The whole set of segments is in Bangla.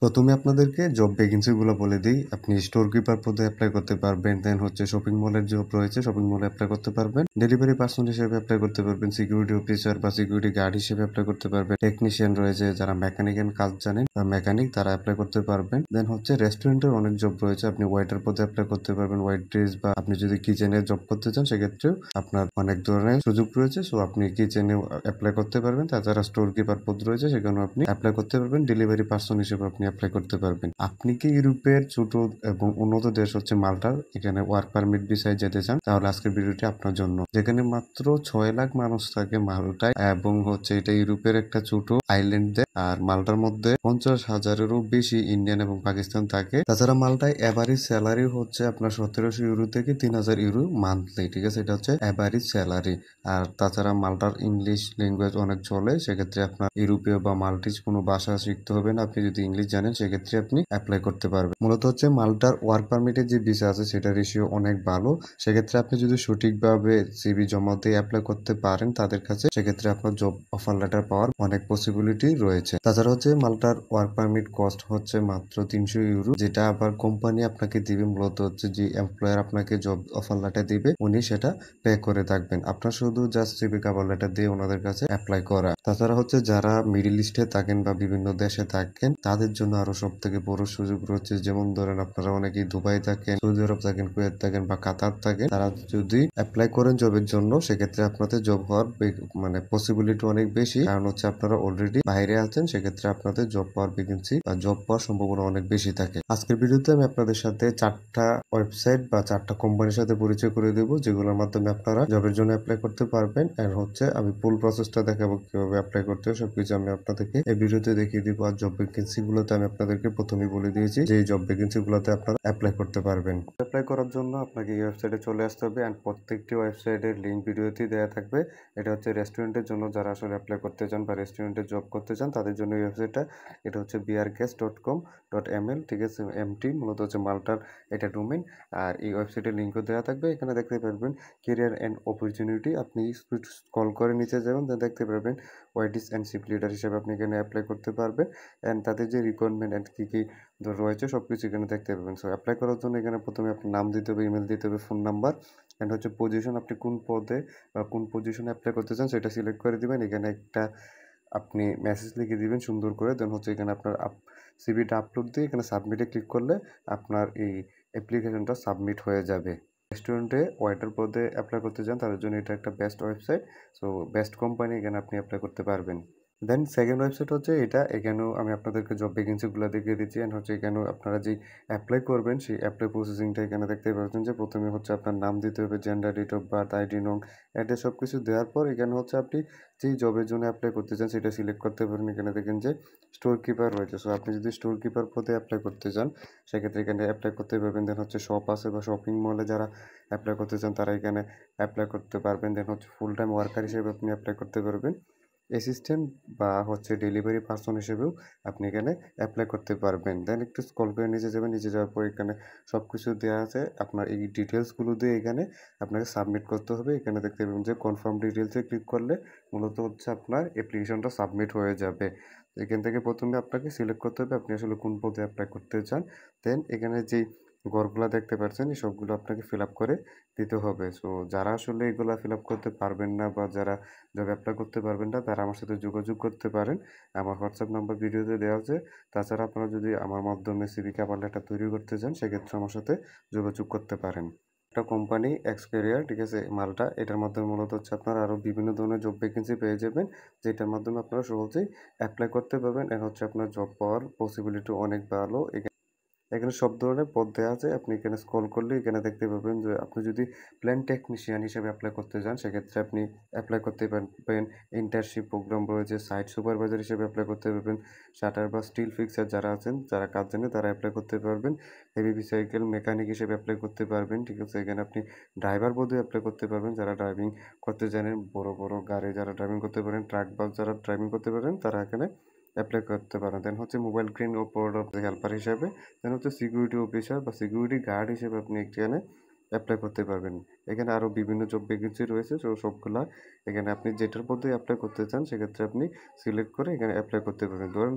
প্রথমে আপনাদেরকে জব ভ্যাকেন্সিগুলো বলে দিই। আপনি স্টোর কিপার পদে এপ্লাই করতে পারবেন। দেন হচ্ছে শপিং মলের জব রয়েছে, শপিং মলে এপ্লাই করতে পারবেন। ডেলিভারি পার্সন হিসেবে এপ্লাই করতে পারবেন। সিকিউরিটি অফিসার বা সিকিউরিটি গার্ড হিসেবে এপ্লাই করতে পারবেন। টেকনিশিয়ান রয়েছে, যারা মেকানিক্যাল কাজ জানেন বা মেকানিক, তারা এপ্লাই করতে পারবেন। দেন হচ্ছে রেস্টুরেন্টের অনেক জব রয়েছে, আপনি ওয়েটার পদে এপ্লাই করতে পারবেন, ওয়েট্রেস, বা আপনি যদি কিচেনে জব করতে চান সেক্ষেত্রেও আপনার অনেক ধরনের সুযোগ রয়েছে। সো আপনি কিচেনে অ্যাপ্লাই করতে পারবেন। তাছাড়া স্টোর কিপার পদ রয়েছে, সেখানেও আপনি অ্যাপ্লাই করতে পারবেন। ডেলিভারি পার্সন হিসেবে আপনি অ্যাপ্লাই করতে পারবেন। আপনি কি ইউরোপের ছোট এবং উন্নত দেশ হচ্ছে মাল্টা, এখানে ওয়ার্ক পারমিট ভিসায় যেতে চান, তাহলে আজকের ভিডিওটি আপনার জন্য। যেখানে মাত্র 6 লাখ মানুষ থাকে মাল্টায়, এবং হচ্ছে এটা ইউরোপের একটা ছোট আইল্যান্ড দেশ। আর মাল্টার মধ্যে 50,000-এরও বেশি ইন্ডিয়ান এবং পাকিস্তান থাকে। তাছাড়া মাল্টায় এভারেজ স্যালারি হচ্ছে আপনার 1700 ইউরো থেকে 3000 ইউরো মান্থলি। ঠিক আছে, এটা হচ্ছে এভারেজ স্যালারি। আর তাছাড়া মাল্টার ইংলিশ ল্যাঙ্গুয়েজ অনেক চলে, সেক্ষেত্রে আপনার ইউরোপীয় বা মাল্টিজ কোনো ভাষা শিখতে হবে না। আপনি যদি ইংলিশ জানেন সেক্ষেত্রে আপনি অ্যাপ্লাই করতে পারবেন। মূলত হচ্ছে মাল্টার ওয়ার্ক পারমিটের যে ভিসা আছে সেটা রেশিও অনেক ভালো। সেক্ষেত্রে আপনি যদি সঠিকভাবে সিভি জমা দিয়ে অ্যাপ্লাই করতে পারেন তাদের কাছে, সেক্ষেত্রে আপনার জব অফার লেটার পাওয়ার অনেক পসিবিলিটি রয়েছে। তাছাড়া হচ্ছে মাল্টার ওয়ার্ক পারমিট কস্ট হচ্ছে মাত্র 300 ইউরো, যেটা আবার কোম্পানি আপনাকে দিবে। মূলত হচ্ছে যে এমপ্লয়ার আপনাকে জব অফার লেটার দিবে, উনি সেটা পে করে থাকবেন। আপনার শুধু জাস্ট সিভি কভার লেটার দিয়ে ওনাদের কাছে অ্যাপ্লাই করা। তাছাড়া হচ্ছে যারা মিডল ইস্টে থাকেন বা বিভিন্ন দেশে থাকেন, তাদের জন্য আরো সব থেকে বড় সুযোগ রয়েছে। যেমন ধরেন আপনারা অনেকেই দুবাই থাকেন, সৌদি আরব থাকেন, কুয়েত থাকেন বা কাতার থাকেন, তারা যদি অ্যাপ্লাই করেন জবের জন্য, সেক্ষেত্রে আপনাদের জব হওয়ার মানে পসিবিলিটি অনেক বেশি। কারণ হচ্ছে আপনারা অলরেডি বাইরে আছেন, সেক্ষেত্রে আপনাদের জব পাওয়ার ভ্যাকেন্সি বা জব পাওয়ার সম্ভাবনা অনেক বেশি থাকে। আজকের ভিডিওতে আমি আপনাদের সাথে 4টা ওয়েবসাইট বা 4টা কোম্পানির সাথে পরিচয় করে দেবো, যেগুলোর মাধ্যমে আপনারা জবের জন্য অ্যাপ্লাই করতে পারবেন। এন্ড হচ্ছে আমি ফুল প্রসেসটা দেখাবো, কিভাবে অ্যাপ্লাই করতে হয় সবকিছু আমি আপনাদেরকে এই ভিডিওতে দেখিয়ে দিব। আর জব ভ্যাকেন্সি গুলোতে আমি আপনাদেরকে প্রথমেই বলে দিয়েছি যে এই জব ভ্যাকেন্সি গুলোতে আপনারা অ্যাপ্লাই করতে পারবেন। অ্যাপ্লাই করার জন্য আপনাকে এই ওয়েবসাইটে চলে আসতে হবে, এন্ড প্রত্যেকটি ওয়েবসাইটের লিঙ্ক ভিডিওতেই দেওয়া থাকবে। এটা হচ্ছে রেস্টুরেন্টের জন্য, যারা আসলে অ্যাপ্লাই করতে চান বা রেস্টুরেন্টে জব করতে চান তাদের জন্য এই ওয়েবসাইটটা। এটা হচ্ছে brguest.com.ml, ঠিক আছে, এমটি মূলত হচ্ছে মাল্টার এটা ডোমেইন। আর এই ওয়েবসাইটের লিঙ্কও দেওয়া থাকবে। এখানে দেখতে পারবেন কেরিয়ার অ্যান্ড অপরচুনিটি। আপনি স্ক্রল করে নিচে যাবেন, দেখতে পারবেন ওয়াইডিস অ্যান্ড শিপ লিডার হিসেবে আপনি এখানে অ্যাপ্লাই করতে পারবেন। অ্যান্ড তাদের যে রিকোয়ারমেন্ট অ্যান্ড কী কী রয়েছে সবকিছু এখানে দেখতে পাবেন। সো অ্যাপ্লাই করার জন্য এখানে প্রথমে আপনার নাম দিতে হবে, ইমেল দিতে হবে, ফোন নাম্বার, অ্যান্ড হচ্ছে পজিশন, আপনি কোন পদে বা কোন পজিশনে অ্যাপ্লাই করতে চান সেটা সিলেক্ট করে দিবেন। এখানে একটা আপনি মেসেজ লিখে দিবেন সুন্দর করে। দেন হচ্ছে এখানে আপনার সিভিটা আপলোড দিয়ে এখানে সাবমিটে ক্লিক করলে আপনার এই অ্যাপ্লিকেশনটা সাবমিট হয়ে যাবে। রেস্টুরেন্টে ওয়েটার পদে অ্যাপ্লাই করতে চান তাদের জন্য এটা একটা best website. So best company, এখানে আপনি অ্যাপ্লাই করতে পারবেন। দেন সেকেন্ড ওয়েবসাইট হচ্ছে এটা। এখানেও আমি আপনাদেরকে জব ভ্যাকেন্সিগুলো দেখিয়ে দিচ্ছি। অ্যান্ড হচ্ছে এখানেও আপনারা যেই অ্যাপ্লাই করবেন সেই অ্যাপ্লাই প্রসেসিংটা এখানে দেখতে পাচ্ছেন। যে প্রথমে হচ্ছে আপনার নাম দিতে হবে, gender, date of birth, ID নং, অ্যাড্রেস সব কিছু দেওয়ার পর এখানে হচ্ছে আপনি যেই জবের জন্য অ্যাপ্লাই করতে চান সেটা সিলেক্ট করতে পারেন। এখানে দেখেন যে স্টোর কিপার রয়েছে। সো আপনি যদি স্টোর কিপার পদে অ্যাপ্লাই করতে চান সেক্ষেত্রে এখানে অ্যাপ্লাই করতে পারবেন। দেন হচ্ছে শপ আছে বা শপিং মলে যারা অ্যাপ্লাই করতে চান তারা এখানে অ্যাপ্লাই করতে পারবেন। দেন হচ্ছে ফুল টাইম ওয়ার্কার হিসেবে আপনি অ্যাপ্লাই করতে পারবেন। অ্যাসিস্ট্যান্ট বা হচ্ছে ডেলিভারি পার্সন হিসেবেও আপনি এখানে অ্যাপ্লাই করতে পারবেন। দেন একটু স্ক্রল করে নিচে যাবেন, নিচে যাওয়ার পর এখানে সব কিছু দেওয়া আছে। আপনার এই ডিটেলসগুলো দিয়ে এখানে আপনাকে সাবমিট করতে হবে। এখানে দেখতে পাবেন যে কনফার্ম ডিটেলসে ক্লিক করলে মূলত হচ্ছে আপনার অ্যাপ্লিকেশনটা সাবমিট হয়ে যাবে। এখান থেকে প্রথমে আপনাকে সিলেক্ট করতে হবে আপনি আসলে কোন পদে অ্যাপ্লাই করতে চান। দেন এখানে যেই ঘরগুলা দেখতে পাচ্ছেন এই সবগুলো আপনাকে ফিল আপ করে দিতে হবে। সো যারা আসলে এগুলা ফিল আপ করতে পারবেন না বা যারা জব অ্যাপ্লাই করতে পারবেন না তারা আমার সাথে যোগাযোগ করতে পারেন। আমার হোয়াটসঅ্যাপ নাম্বার ভিডিওতে দেওয়া আছে। তাছাড়া আপনারা যদি আমার মাধ্যমে সিভি কভার লেটার তৈরি করতে চান সেক্ষেত্রে আমার সাথে যোগাযোগ করতে পারেন। একটা কোম্পানি এক্সপেরিয়ার, ঠিক আছে, মালটা, এটার মাধ্যমে মূলত হচ্ছে আপনারা আরও বিভিন্ন ধরনের জব ভ্যাকেন্সি পেয়ে যাবেন, যেটার মাধ্যমে আপনারা সহজেই অ্যাপ্লাই করতে পারবেন। এর হচ্ছে আপনার জব পাওয়ার পসিবিলিটি অনেক ভালো। এখানে সব ধরনের পদ দেওয়া আছে। আপনি এখানে স্ক্রল করলে এখানে দেখতে পাবেন যে আপনি যদি প্ল্যান্ট টেকনিশিয়ান হিসেবে অ্যাপ্লাই করতে চান সেক্ষেত্রে আপনি অ্যাপ্লাই করতে পারবেন। ইন্টার্নশিপ প্রোগ্রাম রয়েছে, সাইট সুপারভাইজার হিসেবে অ্যাপ্লাই করতে পারবেন। শাটার বা স্টিল ফিক্সার যারা আছেন, যারা কাজ জানে, তারা অ্যাপ্লাই করতে পারবেন। হেভি সাইকেল মেকানিক হিসেবে অ্যাপ্লাই করতে পারবেন, ঠিক আছে। এখানে আপনি ড্রাইভার পদে অ্যাপ্লাই করতে পারবেন, যারা ড্রাইভিং করতে জানেন, বড় বড় গাড়ি যারা ড্রাইভিং করতে পারেন, ট্রাক বাস যারা ড্রাইভিং করতে পারেন তারা এখানে অ্যাপ্লাই করতে পারেন। দেন হচ্ছে মোবাইল ক্লিন ও প্রোডাক্ট হেল্পার হিসেবে। দেন হচ্ছে সিকিউরিটি অফিসার বা সিকিউরিটি গার্ড হিসেবে আপনি এখানে এপ্লাই করতে পারবেন। এখানে আরো বিভিন্ন জব ভ্যাকেন্সি রয়েছে। সবগুলা এখানে আপনি যেটার মধ্যে এপ্লাই করতে চান সেক্ষেত্রে আপনি সিলেক্ট করে এখানে এপ্লাই করতে পারবেন। ধরুন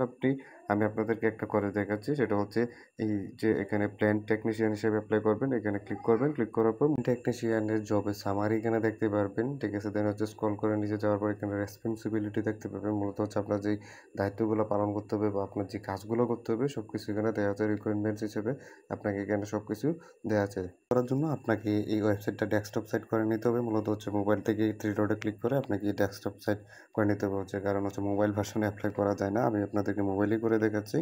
আমি আপনাদেরকে একটা করে দেখাচ্ছি। সেটা হচ্ছে এই যে এখানে প্ল্যান্ট টেকনিশিয়ান হিসেবে এপ্লাই করবেন। এখানে ক্লিক করবেন। ক্লিক করার পর টেকনিশিয়ানের জবের সামারি এখানে দেখতে পারবেন। ঠিক আছে? দেন হচ্ছে স্ক্রল করে নিচে যাওয়ার পর এখানে রেসপন্সিবিলিটি দেখতে পাবেন। মূলত হচ্ছে আপনার যেই দায়িত্বগুলো পালন করতে হবে বা আপনার যে কাজগুলো করতে হবে সবকিছু এখানে দেয়া আছে রিকোয়ারমেন্টস হিসেবে। আপনাকে এখানে সবকিছু দেয়া আছে। করার জন্য আপনাকে এই ওয়েবসাইটটা ডেস্কটপ সাইট করে নিতে হবে। মূলত হচ্ছে মোবাইল থেকে এই 3 ডটে ক্লিক করে আপনাকে এই ডেস্কটপ সাইট করে নিতে হবে হচ্ছে। কারণ হচ্ছে মোবাইল ভার্সনে এপ্লাই করা যায় না। আমি আপনাদেরকে মোবাইলেই করে দেখাচ্ছি।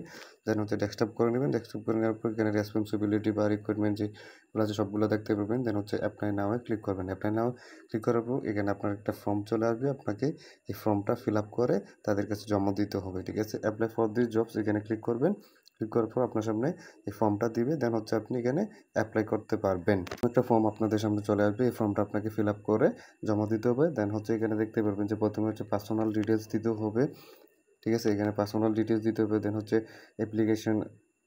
দেন হচ্ছে ডেস্কটপ করে নিবেন। ডেস্কটপ করে নেওয়ার পর এখানে রেসপন্সিবিলিটি বা রিক্রুটমেন্ট যেগুলো আছে সবগুলো দেখতে পাবেন। দেন হচ্ছে এপ্লাই নাও এ ক্লিক করবেন। এপ্লাই নাও ক্লিক করার পর এখানে আপনার একটা ফর্ম চলে আসবে। আপনাকে এই ফর্মটা ফিল আপ করে তাদের কাছে জমা দিতে হবে। ঠিক আছে? এপ্লাই ফর দিস জবস এখানে ক্লিক করবেন। ক্লিক করার পর আপনার সামনে এই ফর্মটা দিবে। দেন হচ্ছে আপনি এখানে এপ্লাই করতে পারবেন। একটা ফর্ম আপনাদের সামনে চলে আসবে। এই ফর্মটা আপনাকে ফিল আপ করে জমা দিতে হবে। দেন হচ্ছে এখানে দেখতে পারবেন যে প্রথমে হচ্ছে পার্সোনাল ডিটেইলস দিতে হবে। ঠিক আছে? এখানে পার্সোনাল ডিটেইলস দিতে হবে। দেন হচ্ছে অ্যাপ্লিকেশন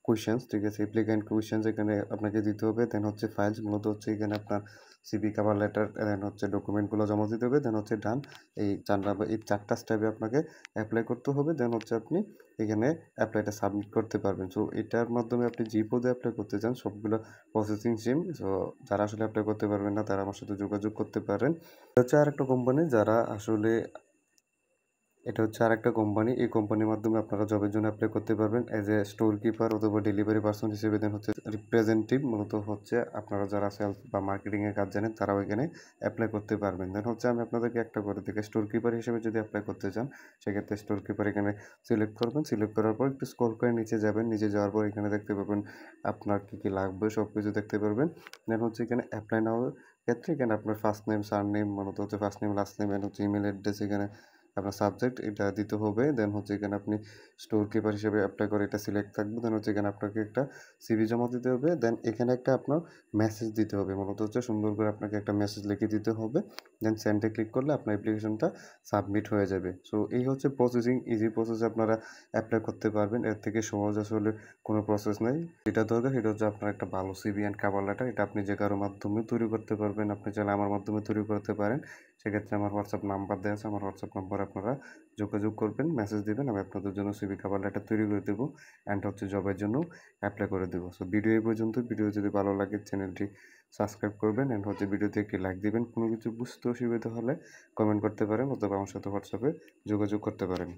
কুয়েশনস, ঠিক আছে? অ্যাপ্লিক্যান্ট কুয়েশনস এখানে আপনাকে দিতে হবে। দেন হচ্ছে ফাইলস, মূলত হচ্ছে এখানে আপনার সিভি, কভার লেটার, দেন হচ্ছে ডকুমেন্টগুলো জমা দিতে হবে। দেন হচ্ছে ডান। এই ৪ নাম্বার এই ৪ টা স্টেপে আপনাকে এপ্লাই করতে হবে। দেন হচ্ছে আপনি এখানে এপ্লাইটা সাবমিট করতে পারবেন। সো এটার মাধ্যমে আপনি যে পদে এপ্লাই করতে চান সবগুলো প্রসেসিং সেম। সো যারা আসলে এপ্লাই করতে পারবেন না তারা আমার সাথে যোগাযোগ করতে পারেন। এটা হচ্ছে আরেকটা কোম্পানি যারা আসলে এটা হচ্ছে আরেকটা কোম্পানি। এই কোম্পানির মাধ্যমে আপনারা জবের জন্য এপ্লাই করতে পারবেন এজ এ স্টোর কিপার অথবা ডেলিভারি পার্সন হিসেবে। দেন হচ্ছে রিপ্রেজেন্টেটিভ, মূলত হচ্ছে আপনারা যারা সেলস বা মার্কেটিং এর কাজ জানেন তারাও এখানে এপ্লাই করতে পারবেন। দেন হচ্ছে আমি আপনাদেরকে একটা করে দেখে স্টোর কিপার হিসেবে যদি এপ্লাই করতে চান সেক্ষেত্রে স্টোর কিপার এখানে সিলেক্ট করবেন। সিলেক্ট করার পর একটু স্ক্রল করে নিচে যাবেন। নিচে যাওয়ার পর এখানে দেখতে পাবেন আপনার কী কী লাগবে সব কিছু দেখতে পারবেন। দেন হচ্ছে এখানে অ্যাপ্লাই নাও ক্ষেত্রে এখানে আপনার ফার্স্ট নেম, সারনেম, মূলত হচ্ছে first name, last name, and হচ্ছে ইমেল অ্যাড্রেস এখানে আপনার সাবজেক্ট এটা দিতে হবে। দেন হচ্ছে এখানে আপনি স্টোর কিপার হিসেবে এপ্লাই করে এটা সিলেক্ট থাকবে। দেন হচ্ছে এখানে আপনাকে একটা সিভি জমা দিতে হবে। দেন এখানে একটা আপনার মেসেজ দিতে হবে। মূলত হচ্ছে সুন্দর করে আপনাকে একটা মেসেজ লিখে দিতে হবে। দেন সেন্ডে ক্লিক করলে আপনার অ্যাপ্লিকেশনটা সাবমিট হয়ে যাবে। সো এই হচ্ছে প্রসেসিং। ইজি প্রসেসে আপনারা অ্যাপ্লাই করতে পারবেন। এর থেকে সহজ আসলে কোনো প্রসেস নেই। যেটা দরকার সেটা হচ্ছে আপনার একটা ভালো সিভি অ্যান্ড কভার লেটার। এটা আপনি যে কারো মাধ্যমে তৈরি করতে পারবেন। আপনি চাইলে আমার মাধ্যমে তৈরি করতে পারেন। সেক্ষেত্রে আমার হোয়াটসঅ্যাপ নাম্বার দেওয়া আছে। আমার হোয়াটসঅ্যাপ নাম্বারে আপনারা যোগাযোগ করবেন, মেসেজ দিবেন। আমি আপনাদের জন্য সিভি কভার লেটার তৈরি করে দেবো অ্যান্ড হচ্ছে জবের জন্য অ্যাপ্লাই করে দেবো। সো ভিডিও এই পর্যন্ত। ভিডিও যদি ভালো লাগে চ্যানেলটি সাবস্ক্রাইব করবেন অ্যান্ড হচ্ছে ভিডিওতে একটি লাইক দিবেন। কোনো কিছু বুঝতে অসুবিধা হলে কমেন্ট করতে পারেন অথবা আমার সাথে হোয়াটসঅ্যাপে যোগাযোগ করতে পারেন।